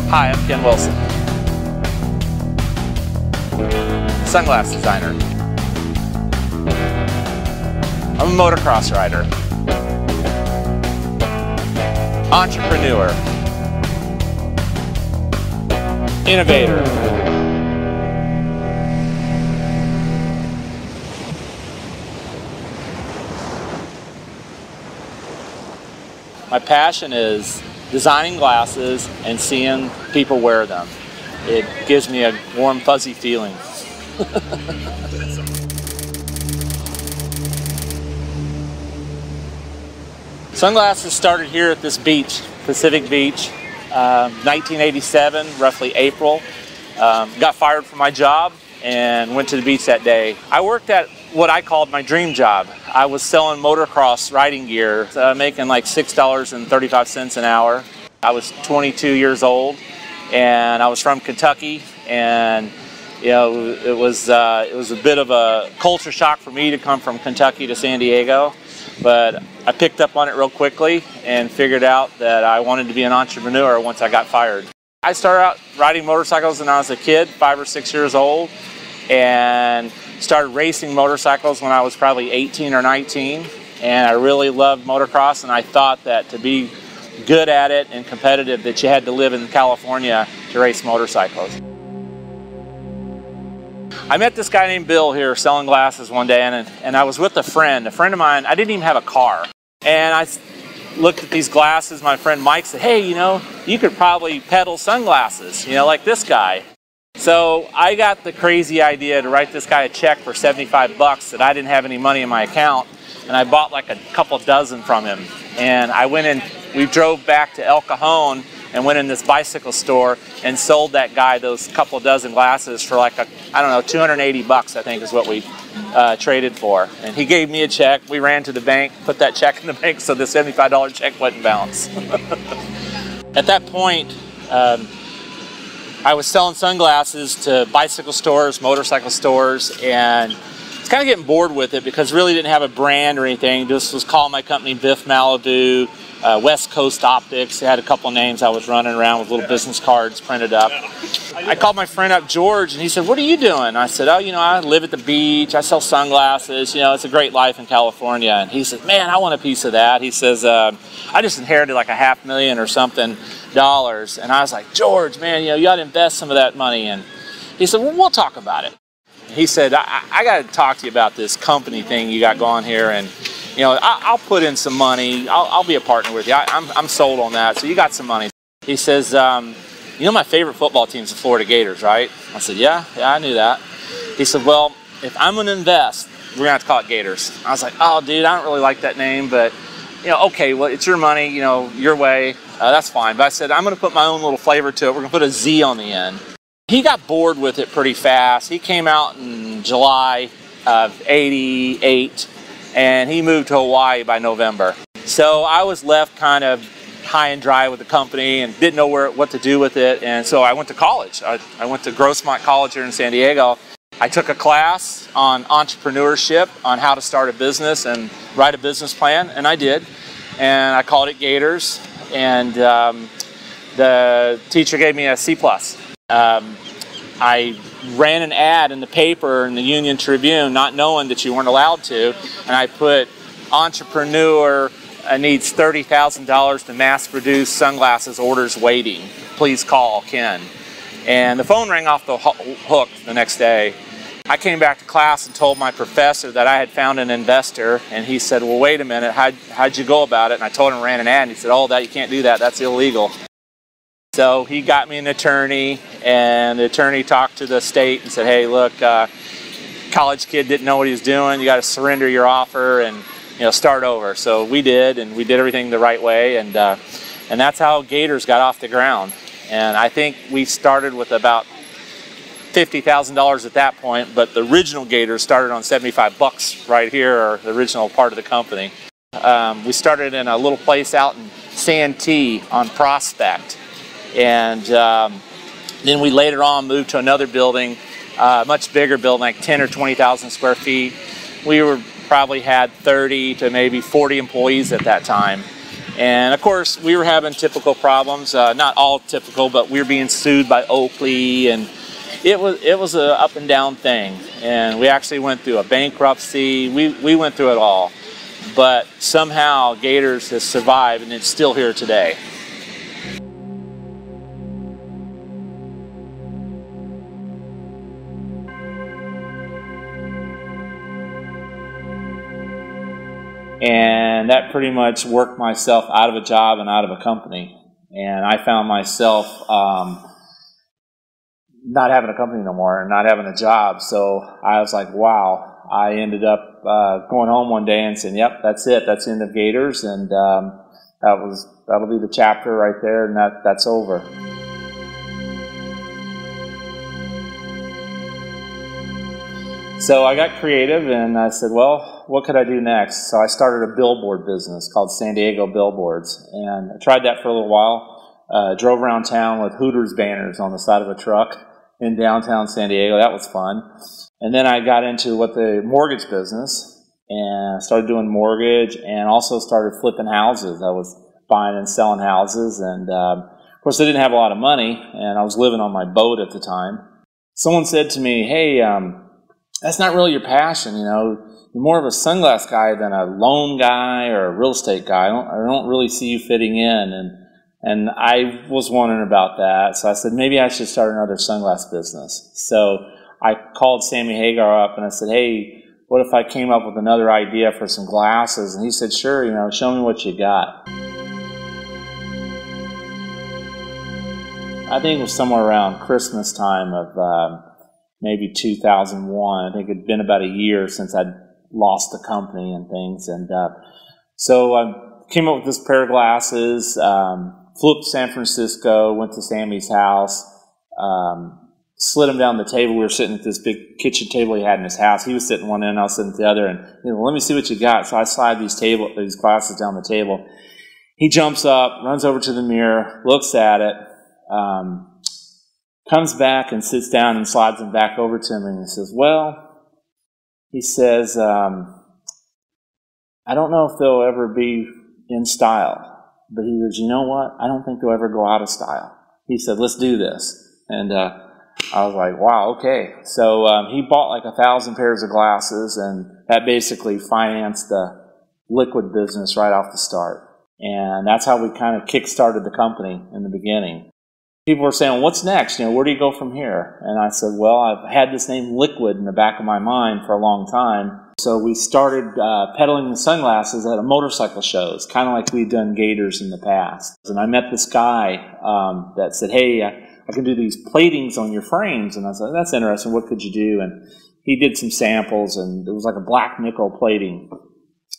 Hi, I'm Ken Wilson, sunglass designer. I'm a motocross rider, entrepreneur, innovator. My passion is designing glasses and seeing people wear them. It gives me a warm, fuzzy feeling. Sunglasses started here at this beach, Pacific Beach, 1987, roughly April. Got fired from my job and went to the beach that day. I worked at what I called my dream job. I was selling motocross riding gear, making like $6.35 an hour. I was 22 years old, and I was from Kentucky, and you know, it was a bit of a culture shock for me to come from Kentucky to San Diego, but I picked up on it real quickly and figured out that I wanted to be an entrepreneur once I got fired. I started out riding motorcycles when I was a kid, 5 or 6 years old, and started racing motorcycles when I was probably 18 or 19, and I really loved motocross, and I thought that to be good at it and competitive that you had to live in California to race motorcycles. I met this guy named Bill here selling glasses one day, and I was with a friend of mine. I didn't even have a car, and I looked at these glasses. My friend Mike said, hey, you know, you could probably peddle sunglasses, you know, like this guy. So I got the crazy idea to write this guy a check for 75 bucks that I didn't have any money in my account, and I bought like a couple dozen from him. And I went in, we drove back to El Cajon and went in this bicycle store and sold that guy those couple dozen glasses for like I don't know, 280 bucks I think is what we traded for. And he gave me a check. We ran to the bank, put that check in the bank so the $75 check wouldn't bounce. At that point, I was selling sunglasses to bicycle stores, motorcycle stores, and I was kind of getting bored with it because really didn't have a brand or anything. Just was calling my company Biff Malibu, West Coast Optics. They had a couple names I was running around with little business cards printed up. I called my friend up, George, and he said, what are you doing? I said, oh, you know, I live at the beach. I sell sunglasses. You know, it's a great life in California. And he said, man, I want a piece of that. He says, I just inherited like $500,000 or something dollars. And I was like, George, man, you know, you got to invest some of that money in. He said, well, we'll talk about it. He said, I got to talk to you about this company thing you got going here, and you know, I'll put in some money. I'll be a partner with you. I'm sold on that. So you got some money. He says, you know, my favorite football team is the Florida Gators, right? I said, yeah, I knew that. He said, well, if I'm going to invest, we're going to have to call it Gatorz. I was like, oh, dude, I don't really like that name, but you know, okay, well, it's your money, you know, your way. That's fine. But I said, I'm going to put my own little flavor to it. We're going to put a Z on the end. He got bored with it pretty fast. He came out in July of '88, and he moved to Hawaii by November. So I was left kind of high and dry with the company and didn't know what to do with it. And so I went to college. I went to Grossmont College here in San Diego. I took a class on entrepreneurship, on how to start a business and write a business plan, and I did. And I called it Gatorz, and the teacher gave me a C+. I ran an ad in the paper in the Union Tribune, not knowing that you weren't allowed to, and I put entrepreneur needs $30,000 to mass produce sunglasses, orders waiting. Please call Ken. And the phone rang off the hook the next day. I came back to class and told my professor that I had found an investor, and he said, well, wait a minute, how'd you go about it? And I told him I ran an ad, and he said, oh, you can't do that, that's illegal. So he got me an attorney, and the attorney talked to the state and said, hey, look, college kid didn't know what he was doing. You got to surrender your offer and, you know, start over. So we did, and we did everything the right way, and that's how Gatorz got off the ground. And I think we started with about $50,000 at that point, but the original Gatorz started on 75 bucks right here, or the original part of the company. We started in a little place out in Santee on Prospect. And then we later on moved to another building, much bigger building, like 10 or 20,000 square feet. We probably had 30 to maybe 40 employees at that time. And of course, we were having typical problems, not all typical, but we were being sued by Oakley, and it was a up and down thing. And we actually went through a bankruptcy. We went through it all. But somehow Gatorz has survived, and it's still here today. And that pretty much worked myself out of a job and out of a company. And I found myself not having a company no more and not having a job. So I was like, wow. I ended up going home one day and saying, yep, that's it. That's the end of Gatorz. And that'll be the chapter right there, and that's over. So I got creative, and I said, well, what could I do next? So I started a billboard business called San Diego Billboards, and I tried that for a little while. Drove around town with Hooters banners on the side of a truck in downtown San Diego. That was fun. And then I got into the mortgage business, and started doing mortgage, and also started flipping houses. I was buying and selling houses, and of course I didn't have a lot of money, and I was living on my boat at the time. Someone said to me, hey, that's not really your passion, you know. You're more of a sunglass guy than a loan guy or a real estate guy. I don't really see you fitting in. And I was wondering about that. So I said, maybe I should start another sunglass business. So I called Sammy Hagar up and I said, hey, what if I came up with another idea for some glasses? And he said, sure, you know, show me what you got. I think it was somewhere around Christmas time of maybe 2001. I think it had been about a year since I'd lost the company and things. And so I came up with this pair of glasses, flew up to San Francisco, went to Sammy's house, slid them down the table. We were sitting at this big kitchen table he had in his house. He was sitting one end, I was sitting at the other. And, you know, let me see what you got. So I slide these glasses down the table. He jumps up, runs over to the mirror, looks at it, comes back and sits down and slides them back over to him, and he says, well, he says, I don't know if they'll ever be in style, but he goes, you know what? I don't think they'll ever go out of style. He said, let's do this. And I was like, wow, okay. So he bought like 1,000 pairs of glasses, and that basically financed the liquid business right off the start. And that's how we kind of kick-started the company in the beginning. People were saying, well, what's next? You know, where do you go from here? And I said, well, I've had this name Liquid in the back of my mind for a long time. So we started peddling the sunglasses at motorcycle shows, kind of like we'd done Gatorz in the past. And I met this guy that said, hey, I can do these platings on your frames. And I said, that's interesting. What could you do? And he did some samples, and it was like a black nickel plating.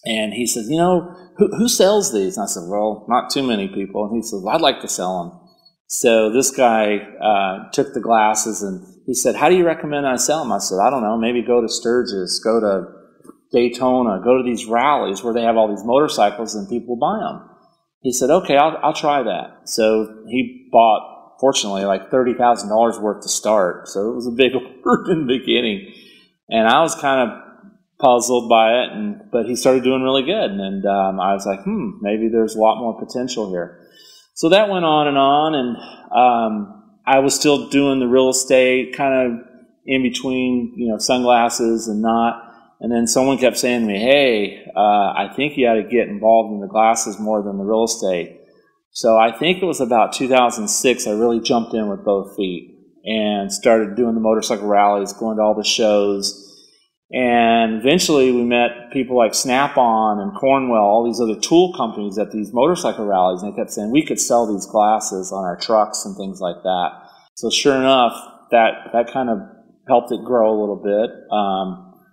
And he said, you know, who sells these? And I said, well, not too many people. And he said, well, I'd like to sell them. So this guy took the glasses, and he said, how do you recommend I sell them? I said, I don't know, maybe go to Sturgis, go to Daytona, go to these rallies where they have all these motorcycles and people buy them. He said, okay, I'll try that. So he bought, fortunately, like $30,000 worth to start. So it was a big order in the beginning. And I was kind of puzzled by it, but he started doing really good. And I was like, maybe there's a lot more potential here. So that went on, and I was still doing the real estate, kind of in between, you know, sunglasses and not. And then someone kept saying to me, hey, I think you ought to get involved in the glasses more than the real estate. So I think it was about 2006 I really jumped in with both feet and started doing the motorcycle rallies, going to all the shows. And eventually we met people like Snap-on and Cornwell, all these other tool companies at these motorcycle rallies, and they kept saying we could sell these glasses on our trucks and things like that. So sure enough, that kind of helped it grow a little bit.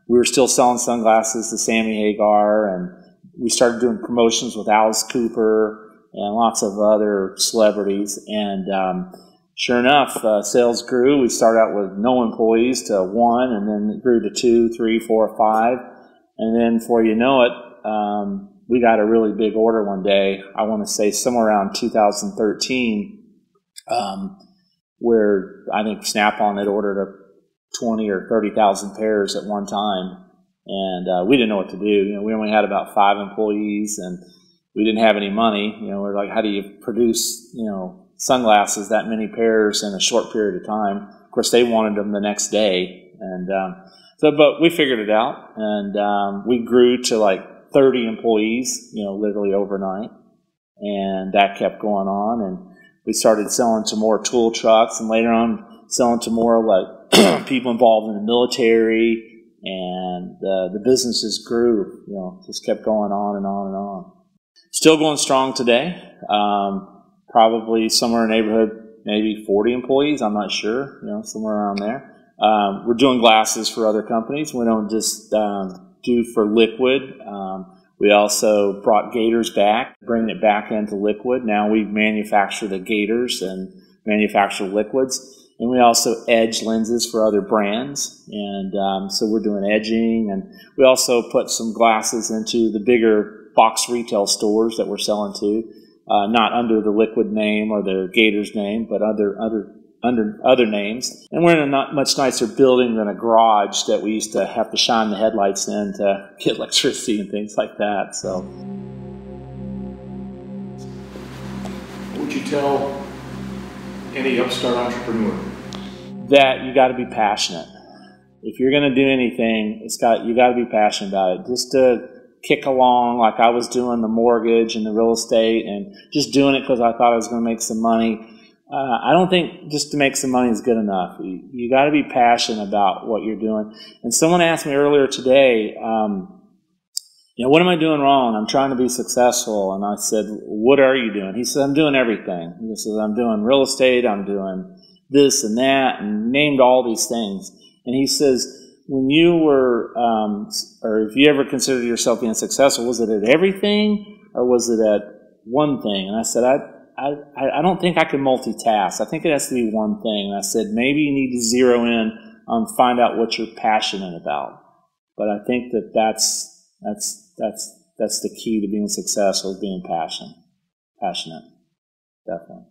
We were still selling sunglasses to Sammy Hagar, and we started doing promotions with Alice Cooper and lots of other celebrities. And sure enough, sales grew. We started out with no employees to 1, and then it grew to 2, 3, 4, 5. And then before you know it, we got a really big order one day, I want to say somewhere around 2013, where I think Snap-on had ordered 20 or 30,000 pairs at one time. And we didn't know what to do. You know, we only had about 5 employees, and we didn't have any money. You know, we're like, how do you produce, you know, sunglasses, that many pairs in a short period of time? Of course, they wanted them the next day. And but we figured it out. And we grew to like 30 employees, you know, literally overnight. And that kept going on. And we started selling to more tool trucks, and later on selling to more like people involved in the military. And the businesses grew, you know, just kept going on and on and on. Still going strong today. Probably somewhere in the neighborhood, maybe 40 employees. I'm not sure, you know, somewhere around there. We're doing glasses for other companies. We don't just do for liquid. We also brought Gatorz back, bringing it back into liquid. Now we manufacture the Gatorz and manufacture liquids. And we also edge lenses for other brands. And so we're doing edging. And we also put some glasses into the bigger box retail stores that we're selling to, not under the liquid name or the Gatorz name, but under other names. And we're in a much nicer building than a garage that we used to have to shine the headlights in to get electricity and things like that. So, what would you tell any upstart entrepreneur? That you got to be passionate. If you're going to do anything, you got to be passionate about it. Just to kick along like I was doing the mortgage and the real estate and just doing it because I thought I was going to make some money. I don't think just to make some money is good enough. You got to be passionate about what you're doing. And someone asked me earlier today, you know, what am I doing wrong? I'm trying to be successful. And I said, what are you doing? He said, I'm doing everything. He says, I'm doing real estate, I'm doing this and that, and named all these things. And he says, when you were, or if you ever considered yourself being successful, was it at everything or was it at one thing? And I said, I don't think I can multitask. I think it has to be one thing. And I said, maybe you need to zero in on find out what you're passionate about. But I think that's the key to being successful, being passionate, definitely.